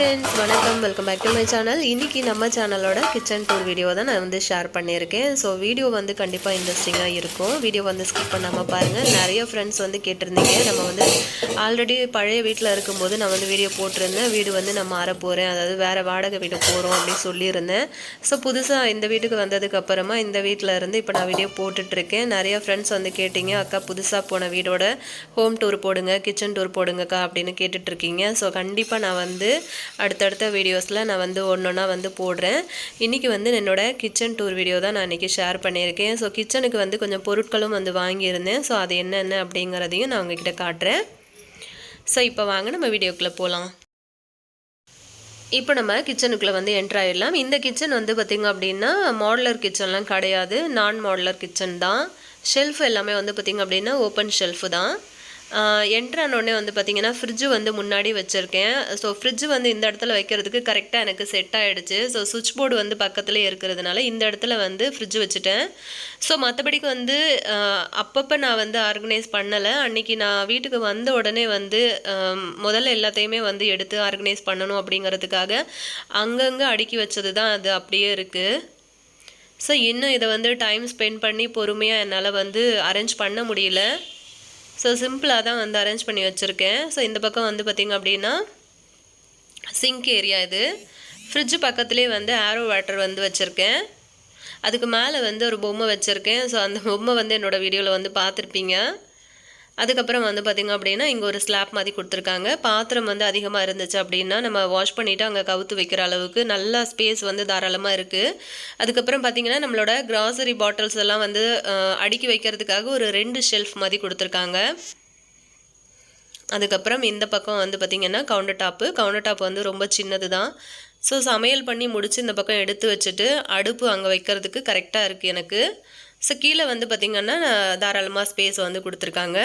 Friends वणकम welcome back to my channel इनकी நம்ம சேனலோட கிச்சன் டூர் வீடியோ தான் நான் வந்து ஷேர் பண்ணியிருக்கேன் சோ வீடியோ வந்து கண்டிப்பா இன்ட்ரஸ்டிங்கா இருக்கும் வீடியோ வந்து ஸ்கிப் பண்ணாம பாருங்க நிறைய फ्रेंड्स வந்து கேட்டிருந்தீங்க நம்ம வந்து ஆல்ரெடி பழைய வீட்ல இருக்கும்போது நான் வந்து வீடியோ போட்டுருந்தேன் வீடு வந்து நான் மாற போறேன் அதாவது வேற வாடகை வீடு போறோம் அப்படி சொல்லி இருந்தேன் சோ புதுசா இந்த வீட்டுக்கு வந்ததுக்கு அப்புறமா இந்த வீட்ல இருந்து இப்போ நான் வீடியோ போட்டுட்டு இருக்கேன் நிறைய फ्रेंड्स வந்து கேட்டிங்க அக்கா புதுசா போன வீடோட ஹோம் டூர் போடுங்க கிச்சன் டூர் போடுங்கக்கா அப்படினு கேட்டுட்டு இருக்கீங்க சோ கண்டிப்பா நான் வந்து அடுத்தடுத்த வீடியோஸ்ல நான் வந்து ஒண்ணொண்ணா வந்து போடுறேன் இன்னைக்கு வந்து என்னோட கிச்சன் டூர் வீடியோ தான் நான் இன்னைக்கு ஷேர் பண்ணியிருக்கேன் சோ கிச்சனுக்கு வந்து கொஞ்சம் பொருட்களும் வந்து வாங்கி இருந்தேன் சோ அது என்னென்ன அப்படிங்கறதையும் நான் உங்ககிட்ட காட்றேன் சோ இப்போ வாங்க நம்ம வீடியோக்குள்ள போலாம் இப்போ நம்ம கிச்சனுக்குள்ள வந்து என்டர் ஆயிரலாம் இந்த கிச்சன் வந்து பாத்தீங்க அப்படினா மாடுலர் கிச்சன்லாம் கிடையாது நான் மாடுலர் கிச்சன் தான் ஷெல்ஃப் எல்லாமே வந்து பாத்தீங்க அப்படினா ஓபன் ஷெல்ஃப் தான் என்டர் ஆனோனே வந்து பாத்தீங்கன்னா ஃப்ரிட்ஜ் வந்து முன்னாடி வச்சிருக்கேன் சோ ஃப்ரிட்ஜ் வந்து இந்த இடத்துல வைக்கிறதுக்கு கரெக்ட்டா எனக்கு செட் ஆயிடுச்சு சோ சுவிட்ச் போர்டு வந்து பக்கத்துலயே இருக்குிறதுனால இந்த இடத்துல வந்து ஃப்ரிட்ஜ் வச்சிட்டேன் சோ மத்தபடிக்கு வந்து அப்பப்ப நான் வந்து ஆர்கனைஸ் பண்ணல அன்னைக்கு நான் வீட்டுக்கு வந்த உடனே வந்து முதல்ல எல்லாத்தையுமே வந்து எடுத்து ஆர்கனைஸ் பண்ணனும் அப்படிங்கிறதுக்காக அங்கங்க அடுக்கி வச்சது தான் அது அப்படியே இருக்கு சோ இன்னும் இத வந்து டைம் ஸ்பெண்ட் பண்ணி பொறுமையா என்னால வந்து அரேஞ்ச் பண்ண முடியல சோ சிம்பிளா தான் வந்து அரேஞ்ச் பண்ணி வச்சிருக்கேன் சோ இந்த பக்கம் வந்து பாத்தீங்க அப்படினா சிங்க் ஏரியா இது ஃப்ரிட்ஜ் பக்கத்துலயே வந்து ஆரோ வாட்டர் வந்து வச்சிருக்கேன் அதுக்கு மேல வந்து ஒரு பொம்மை வச்சிருக்கேன் சோ அந்த பொம்மை வந்து என்னோட வீடியோல வந்து பாத்திருப்பீங்க அதுக்கு அப்புறம் வந்து பாத்தீங்க அப்படினா இங்க ஒரு ஸ்லாப் மாதிரி கொடுத்திருக்காங்க பாத்திரம் வந்து அதிகமா இருந்துச்சு அப்படினா நம்ம வாஷ் பண்ணிட்டு அங்க கவுத்து வைக்கிற அளவுக்கு நல்ல ஸ்பேஸ் வந்து தாராளமா இருக்கு அதுக்கு அப்புறம் பாத்தீங்கன்னா நம்மளோட grocery bottles எல்லாம் வந்து அடுக்கி வைக்கிறதுக்காக ஒரு ரெண்டு ஷெல்ஃப் மாதிரி கொடுத்திருக்காங்க அதுக்கு அப்புறம் இந்த பக்கம் வந்து பாத்தீங்கன்னா கவுண்டர் டாப் வந்து ரொம்ப சின்னது தான் சோ சமையல் பண்ணி முடிச்சு இந்த பக்கம் எடுத்து வச்சிட்டு அடுப்பு அங்க வைக்கிறதுக்கு கரெக்ட்டா இருக்கு எனக்கு சோ கீழ வந்து பாத்தீங்கன்னா தாராளமா ஸ்பேஸ் வந்து கொடுத்திருக்காங்க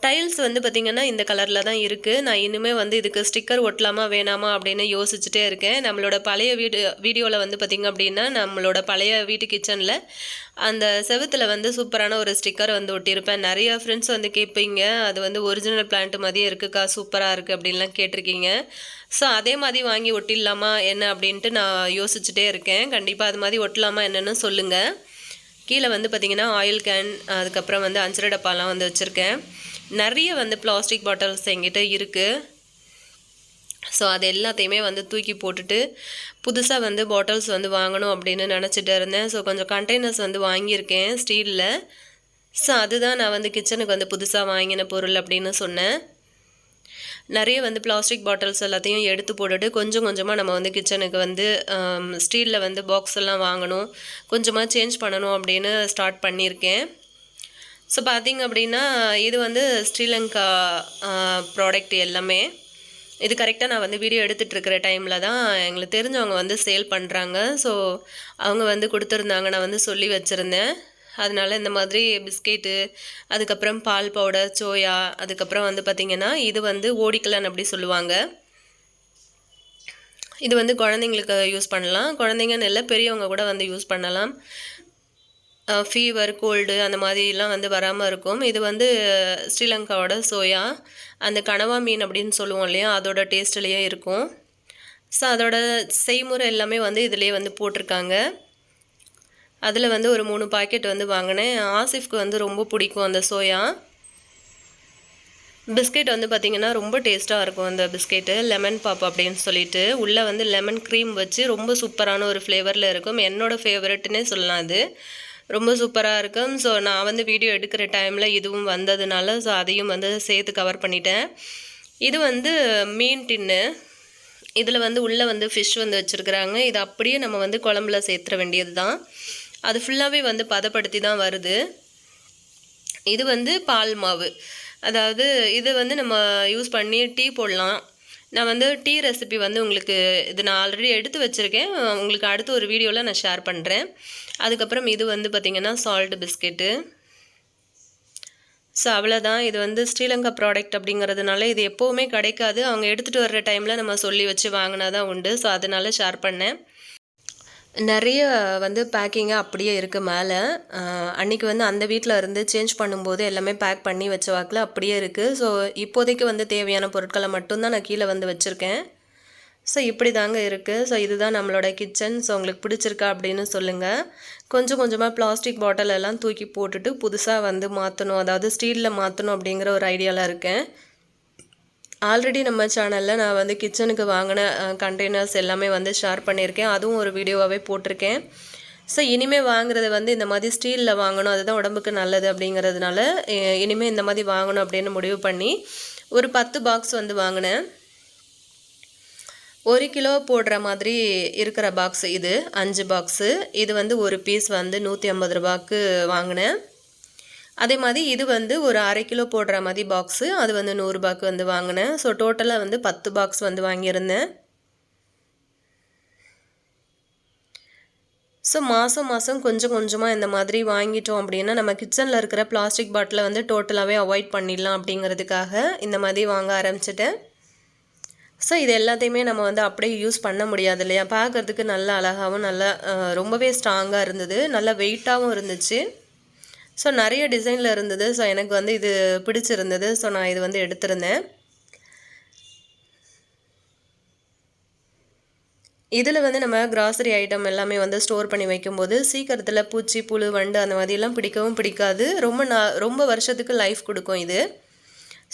டைல்ஸ் வந்து பாத்தீங்கன்னா இந்த கலர்ல தான் இருக்கு நான் இன்னுமே வந்து இதுக்கு ஸ்டிக்கர் ஒட்டலாமா வேணாமா அப்படினு யோசிச்சிட்டே இருக்கேன் நம்மளோட பழைய வீடியோல வந்து பாத்தீங்க அப்படினா நம்மளோட பழைய வீட்டு கிச்சன்ல அந்த செவுத்துல வந்து சூப்பரான ஒரு ஸ்டிக்கர் வந்து ஒட்டியிருப்பேன் நிறைய फ्रेंड्स வந்து கேப்பீங்க அது வந்து ஒரிஜினல் பிளான்ட் மாதிரியே இருக்குக்கா சூப்பரா இருக்கு அப்படிலாம் கேட்டிருக்கீங்க சோ அதே மாதிரி வாங்கி ஒட்டிடலாமா என்ன அப்படினு நான் யோசிச்சிட்டே இருக்கேன் கண்டிப்பா அது மாதிரி ஒட்டலாமா என்னன்னு சொல்லுங்க கீழ வந்து பாத்தீங்கன்னா ஆயில் கேன் அதுக்கு அப்புறம் வந்து அஞ்சரை டப்பாலாம் வந்து வச்சிருக்கேன் நிறைய வந்து பிளாஸ்டிக் பாட்டில்ஸ் என்கிட்ட இருக்கு சோ அது எல்லாத்தையுமே வந்து தூக்கி போட்டுட்டு புதுசா வந்து பாட்டில்ஸ் வந்து வாங்கணும் அப்படினு நினைச்சிட்டு இருந்தேன் சோ கொஞ்சம் கண்டெய்னர்ஸ் வந்து வாங்கி இருக்கேன் ஸ்டீல்ல சோ அதுதான் நான் வந்து கிச்சனுக்கு வந்து புதுசா வாங்கின பொருள் அப்படினு சொன்னேன் நிறைய வந்து பிளாஸ்டிக் பாட்டில்ஸ் எல்லாத்தையும் எடுத்து போட்டுட்டு கொஞ்சம் கொஞ்சமா நம்ம வந்து கிச்சனுக்கு வந்து ஸ்டீல்ல வந்து பாக்ஸ் எல்லாம் வாங்கணும் கொஞ்சமா சேஞ்ச் பண்ணனும் அப்படினு ஸ்டார்ட் பண்ணிருக்கேன் சோ பாத்தீங்க அப்படினா இது வந்து ஸ்ரீலங்கா ப்ராடக்ட் எல்லாமே இது கரெக்ட்டா நான் வந்து வீடியோ எடுத்துட்டு இருக்கிற டைம்ல தான் எங்களுக்கு தெரிஞ்சவங்க வந்து சேல் பண்றாங்க சோ அவங்க வந்து கொடுத்திருந்தாங்க நான் வந்து சொல்லி வச்சிருந்தேன் அதனால இந்த மாதிரி பிஸ்கட் அதுக்கு அப்புறம் பால் பவுடர் சோயா அதுக்கு அப்புறம் வந்து பாத்தீங்கன்னா இது வந்து ஓடிக்கலன் அப்படி சொல்லுவாங்க இது வந்து குழந்தைகளுக்கு யூஸ் பண்ணலாம் குழந்தைங்கன்னு இல்ல பெரியவங்க கூட வந்து யூஸ் பண்ணலாம் ஃபீவர் கோல்ட் அந்த மாதிரி எல்லாம் வந்து வராம இருக்கும் இது வந்து ஸ்ரீலங்காவோட சோயா அந்த கனவா மீன் அப்படினு சொல்லுவோம் இல்லையா அதோட டேஸ்ட்லயே இருக்கும் சோ அதோட செய்முறை எல்லாமே வந்து இதிலே வந்து போட்டுருக்காங்க அதுல வந்து ஒரு 3 பாக்கெட் வந்து வாங்குனேன் ஆசிஃப்க்கு வந்து ரொம்ப பிடிக்கும் அந்த சோயா பிஸ்கட் வந்து பாத்தீங்கன்னா ரொம்ப டேஸ்டா இருக்கும் அந்த பிஸ்கட் லெமன் பாப் அப்படினு சொல்லிட்டு உள்ள வந்து லெமன் க்ரீம் வச்சு ரொம்ப சூப்பரான ஒரு ஃப்ளேவர்ல இருக்கும் என்னோட ஃபேவரட்னே சொல்லலாம் அது ரொம்ப சூப்பரா இருக்கும் சோ நான் வந்து வீடியோ எடுக்கிற டைம்ல இதுவும் வந்ததனால சோ அதையும் வந்து சேர்த்து கவர் பண்ணிட்டேன் இது வந்து மீன் டின்னு இதுல வந்து உள்ள வந்து fish வந்து வச்சிருக்காங்க இது அப்படியே நம்ம வந்து குழம்புல சேர்த்துற வேண்டியதுதான் அது ஃபுல்லாவே வந்து பதப்படுத்தி தான் வருது இது வந்து பால் மாவு அதாவது இது வந்து நம்ம யூஸ் பண்ணி டீ போடலாம் நான் வந்து டீ ரெசிபி வந்து உங்களுக்கு இது நான் ஆல்ரெடி எடுத்து வச்சிருக்கேன் உங்களுக்கு அடுத்த ஒரு வீடியோல நான் ஷேர் பண்றேன் அதுக்கு அப்புறம் இது வந்து பாத்தீங்கன்னா சால்ட் பிஸ்கட் சோ அவ்வளவுதான் இது வந்து ஸ்ரீலங்கா ப்ராடக்ட் அப்படிங்கிறதுனால இது எப்பவுமே கிடைக்காது அவங்க எடுத்துட்டு வர்ற டைம்ல நம்ம சொல்லி வச்சு வாங்குனா தான் உண்டு சோ அதனால ஷேர் பண்ணேன் நிறைய வந்து பேக்கிங்கு அப்படியே இருக்குது மேலே. அன்றைக்கி வந்து அந்த வீட்டில் இருந்து சேஞ்ச் பண்ணும்போது எல்லாமே பேக் பண்ணி வச்ச வாக்கில் அப்படியே இருக்குது. ஸோ இப்போதைக்கு வந்து தேவையான பொருட்களை மட்டும்தான் நான் கீழே வந்து வச்சுருக்கேன். ஸோ இப்படி தாங்க இருக்குது. ஸோ இதுதான் நம்மளோட கிச்சன். ஸோ உங்களுக்கு பிடிச்சிருக்கா அப்படின்னு சொல்லுங்கள். கொஞ்சம் கொஞ்சமாக பிளாஸ்டிக் பாட்டில் எல்லாம் தூக்கி போட்டுட்டு புதுசாக வந்து மாற்றணும், அதாவது ஸ்டீலில் மாற்றணும் அப்படிங்கிற ஒரு ஐடியாவில் இருக்கேன். ஆல்ரெடி நம்ம சேனலில் நான் வந்து கிச்சனுக்கு வாங்கின கண்டெய்னர்ஸ் எல்லாமே வந்து ஷேர் பண்ணியிருக்கேன். அதுவும் ஒரு வீடியோவாகவே போட்டிருக்கேன். ஸோ இனிமேல் வாங்குறது வந்து இந்த மாதிரி ஸ்டீலில் வாங்கணும், அதுதான் உடம்புக்கு நல்லது அப்படிங்கிறதுனால இனிமேல் இந்த மாதிரி வாங்கணும் அப்படின்னு முடிவு பண்ணி ஒரு 10 பாக்ஸ் வந்து வாங்கினேன். 1 கிலோ போடுற மாதிரி இருக்கிற பாக்ஸ் இது 5 பாக்ஸு. இது வந்து ஒரு பீஸ் வந்து 150 ரூபாய்க்கு வாங்கினேன். அதே மாதிரி இது வந்து ஒரு 1/2 கிலோ போடுற மாதிரி பாக்ஸு, அது வந்து 100 ரூபாய்க்கு வந்து வாங்கினேன். ஸோ டோட்டலாக வந்து 10 பாக்ஸ் வந்து வாங்கியிருந்தேன். ஸோ மாதம் மாதம் கொஞ்சம் கொஞ்சமாக இந்த மாதிரி வாங்கிட்டோம் அப்படின்னா நம்ம கிச்சனில் இருக்கிற பிளாஸ்டிக் பாட்டிலை வந்து டோட்டலாகவே அவாய்ட் பண்ணிடலாம் அப்படிங்கிறதுக்காக இந்த மாதிரி வாங்க ஆரம்பிச்சிட்டேன். ஸோ இது எல்லாத்தையுமே நம்ம வந்து அப்படியே யூஸ் பண்ண முடியாது இல்லையா? பார்க்குறதுக்கு நல்லா அழகாகவும் நல்லா ரொம்பவே ஸ்ட்ராங்காக இருந்தது, நல்லா வெயிட்டாகவும் இருந்துச்சு. ஸோ நிறைய டிசைனில் இருந்தது. ஸோ எனக்கு வந்து இது பிடிச்சிருந்தது. ஸோ நான் இது வந்து எடுத்திருந்தேன். இதில் வந்து நம்ம கிராசரி ஐட்டம் எல்லாமே வந்து ஸ்டோர் பண்ணி வைக்கும்போது சீக்கிரத்தில் பூச்சி புழு வண்டு அந்த மாதிரிலாம் பிடிக்கவும் பிடிக்காது. ரொம்ப வருஷத்துக்கு லைஃப் கொடுக்கும் இது.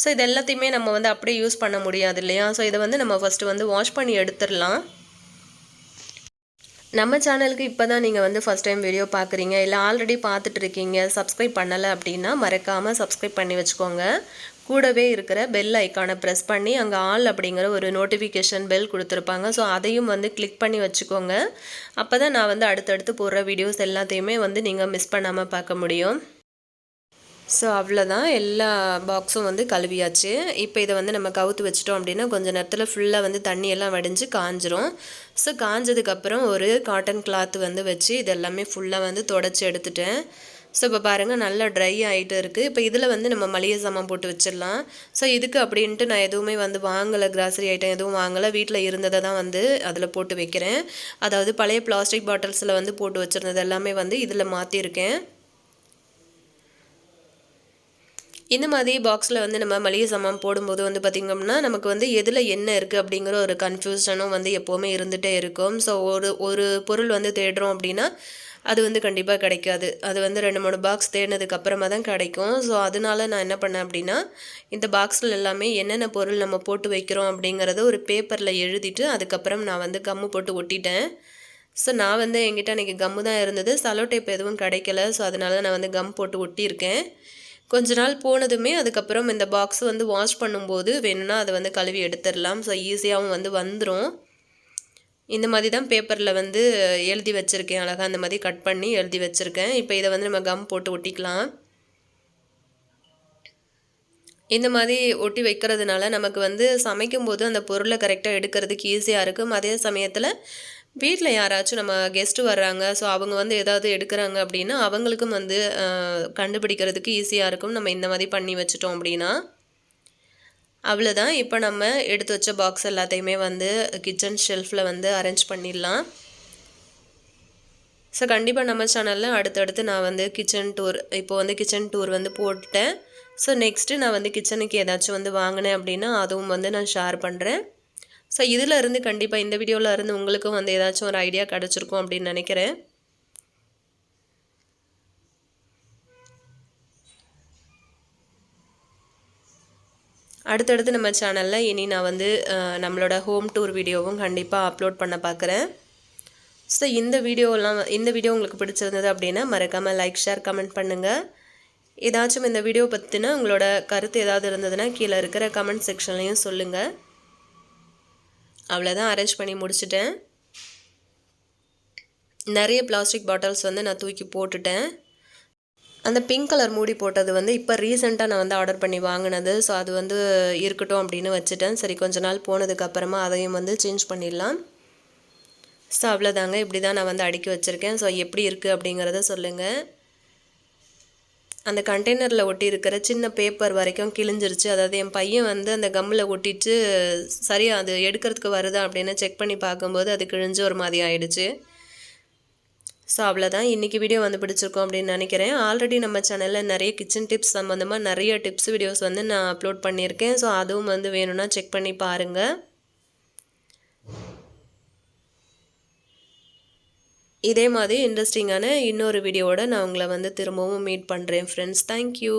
ஸோ இது எல்லாத்தையுமே நம்ம வந்து அப்படியே யூஸ் பண்ண முடியாது இல்லையா? ஸோ இதை வந்து நம்ம ஃபஸ்ட்டு வந்து வாஷ் பண்ணி எடுத்துடலாம். நம்ம சேனலுக்கு இப்போ தான் நீங்கள் வந்து ஃபஸ்ட் டைம் வீடியோ பார்க்குறீங்க, இல்லை ஆல்ரெடி பார்த்துட்ருக்கீங்க, சப்ஸ்கிரைப் பண்ணலை அப்படின்னா மறக்காமல் சப்ஸ்கிரைப் பண்ணி வச்சுக்கோங்க. கூடவே இருக்கிற பெல் ஐக்கானை ப்ரெஸ் பண்ணி அங்கே ஆல் அப்படிங்கிற ஒரு நோட்டிஃபிகேஷன் பெல் கொடுத்துருப்பாங்க. ஸோ அதையும் வந்து கிளிக் பண்ணி வச்சுக்கோங்க. அப்போ தான் நான் வந்து அடுத்தடுத்து போடுற வீடியோஸ் எல்லாத்தையுமே வந்து நீங்கள் மிஸ் பண்ணாமல் பார்க்க முடியும். ஸோ அவ்வளோதான், எல்லா பாக்ஸும் வந்து கழுவியாச்சு. இப்போ இதை வந்து நம்ம கவுத்து வச்சிட்டோம் அப்படின்னா கொஞ்சம் நேரத்தில் ஃபுல்லாக வந்து தண்ணியெல்லாம் வடிஞ்சு காஞ்சிரும். ஸோ காஞ்சதுக்கப்புறம் ஒரு காட்டன் கிளாத் வந்து வச்சு இதெல்லாமே ஃபுல்லாக வந்து தொடச்சி எடுத்துட்டேன். ஸோ இப்போ பாருங்கள் நல்லா ட்ரை ஆகிட்டு இருக்குது. இப்போ இதில் வந்து நம்ம மளிகை சாமான் போட்டு வச்சிடலாம். ஸோ இதுக்கு அப்படின்ட்டு நான் எதுவுமே வந்து வாங்கலை, கிராசரி ஐட்டம் எதுவும் வாங்கலை. வீட்டில் இருந்ததை தான் வந்து அதில் போட்டு வைக்கிறேன். அதாவது பழைய பிளாஸ்டிக் பாட்டில்ஸில் வந்து போட்டு வச்சுருந்தது எல்லாமே வந்து இதில் மாற்றிருக்கேன். இந்த மாதிரி பாக்ஸில் வந்து நம்ம மளிகை சாமான் போடும்போது வந்து பார்த்திங்கன்னா நமக்கு வந்து எதில் என்ன இருக்குது அப்படிங்கிற ஒரு கன்ஃபியூஷனும் வந்து எப்போவுமே இருந்துகிட்டே இருக்கும். ஸோ ஒரு பொருள் வந்து தேடுறோம் அப்படின்னா அது வந்து கண்டிப்பாக கிடைக்காது. அது வந்து 2-3 பாக்ஸ் தேடினதுக்கு அப்புறமா தான் கிடைக்கும். ஸோ அதனால நான் என்ன பண்ணேன் அப்படின்னா இந்த பாக்ஸில் எல்லாமே என்னென்ன பொருள் நம்ம போட்டு வைக்கிறோம் அப்படிங்கிறத ஒரு பேப்பரில் எழுதிட்டு அதுக்கப்புறம் நான் வந்து கம்மு போட்டு ஒட்டிட்டேன். ஸோ நான் வந்து என்கிட்ட அன்றைக்கி கம்மு தான் இருந்தது, சலோ டேப் எதுவும் கிடைக்கல. ஸோ அதனால நான் வந்து கம் போட்டு ஒட்டியிருக்கேன். கொஞ்ச நாள் போனதுமே அதுக்கப்புறம் இந்த பாக்ஸ் வந்து வாஷ் பண்ணும்போது வேணும்னா அதை வந்து கழுவி எடுத்துடலாம். ஸோ ஈஸியாகவும் வந்து வந்துடும். இந்த மாதிரி தான் பேப்பரில் வந்து எழுதி வச்சுருக்கேன், அழகாக அந்த மாதிரி கட் பண்ணி எழுதி வச்சுருக்கேன். இப்போ இதை வந்து நம்ம கம் போட்டு ஒட்டிக்கலாம். இந்த மாதிரி ஒட்டி வைக்கிறதுனால நமக்கு வந்து சமைக்கும்போது அந்த பொருளை கரெக்டாக எடுக்கிறதுக்கு ஈஸியாக இருக்கும். அதே சமயத்தில் வீட்டில் யாராச்சும் நம்ம கெஸ்ட்டு வர்றாங்க, ஸோ அவங்க வந்து ஏதாவது எடுக்கிறாங்க அப்படின்னா அவங்களுக்கும் வந்து கண்டுபிடிக்கிறதுக்கு ஈஸியாக இருக்கும் நம்ம இந்த மாதிரி பண்ணி வச்சிட்டோம் அப்படின்னா. அவ்வளோதான், இப்போ நம்ம எடுத்து வச்ச பாக்ஸ் எல்லாத்தையுமே வந்து கிச்சன் ஷெல்ஃபில் வந்து அரேஞ்ச் பண்ணிடலாம். ஸோ கண்டிப்பாக நம்ம சேனலில் அடுத்தடுத்து நான் வந்து கிச்சன் டூர், இப்போ வந்து கிச்சன் டூர் வந்து போட்டுட்டேன். ஸோ நெக்ஸ்ட்டு நான் வந்து கிச்சனுக்கு ஏதாச்சும் வந்து வாங்கினேன் அப்படின்னா அதுவும் வந்து நான் ஷேர் பண்ணுறேன். ஸோ இதில் இருந்து கண்டிப்பாக இந்த வீடியோவில் இருந்து உங்களுக்கும் வந்து ஏதாச்சும் ஒரு ஐடியா கிடச்சிருக்கும் அப்படின்னு நினைக்கிறேன். அடுத்தடுத்து நம்ம சேனலில் இனி நான் வந்து நம்மளோட ஹோம் டூர் வீடியோவும் கண்டிப்பாக அப்லோட் பண்ண பார்க்குறேன். ஸோ இந்த வீடியோ உங்களுக்கு பிடிச்சிருந்தது அப்படின்னா மறக்காமல் லைக், ஷேர், கமெண்ட் பண்ணுங்கள். ஏதாச்சும் இந்த வீடியோ பற்றினா உங்களோட கருத்து ஏதாவது இருந்ததுன்னா கீழே இருக்கிற கமெண்ட் செக்ஷன்லையும் சொல்லுங்கள். அவ்வளோதான், அரேஞ்ச் பண்ணி முடிச்சிட்டேன். நிறைய பிளாஸ்டிக் பாட்டில்ஸ் வந்து நான் தூக்கி போட்டுட்டேன். அந்த பிங்க் கலர் மூடி போட்டது வந்து இப்போ ரீசெண்டாக நான் வந்து ஆர்டர் பண்ணி வாங்கினது. ஸோ அது வந்து இருக்கட்டும் அப்படின்னு வச்சுட்டேன். சரி கொஞ்ச நாள் போனதுக்கப்புறமா அதையும் வந்து சேஞ்ச் பண்ணிடலாம். ஸோ அவ்வளோதாங்க, இப்படி தான் நான் வந்து அடுக்கி வச்சுருக்கேன். ஸோ எப்படி இருக்குது அப்படிங்கிறத சொல்லுங்கள். அந்த கண்டெய்னரில் ஒட்டி இருக்கிற சின்ன பேப்பர் வரைக்கும் கிழிஞ்சிருச்சு. அதாவது என் பையன் வந்து அந்த கம்மில் ஒட்டிட்டு சரியாக அது எடுக்கிறதுக்கு வருதா அப்படின்னு செக் பண்ணி பார்க்கும்போது அது கிழிஞ்சு ஒரு மாதிரி ஆயிடுச்சு. ஸோ அவ்வளோதான், இன்றைக்கி வீடியோ வந்து பிடிச்சிருக்கோம் அப்படின்னு நினைக்கிறேன். ஆல்ரெடி நம்ம சேனலில் நிறைய கிச்சன் டிப்ஸ் சம்மந்தமாக நிறைய டிப்ஸ் வீடியோஸ் வந்து நான் அப்லோட் பண்ணியிருக்கேன். ஸோ அதுவும் வந்து வேணும்னா செக் பண்ணி பாருங்கள். இதே மாதிரி இன்ட்ரெஸ்டிங்கான இன்னொரு வீடியோவோட நான் உங்களை வந்து திரும்பவும் மீட் பண்ணுறேன் ஃப்ரெண்ட்ஸ். தேங்க்யூ.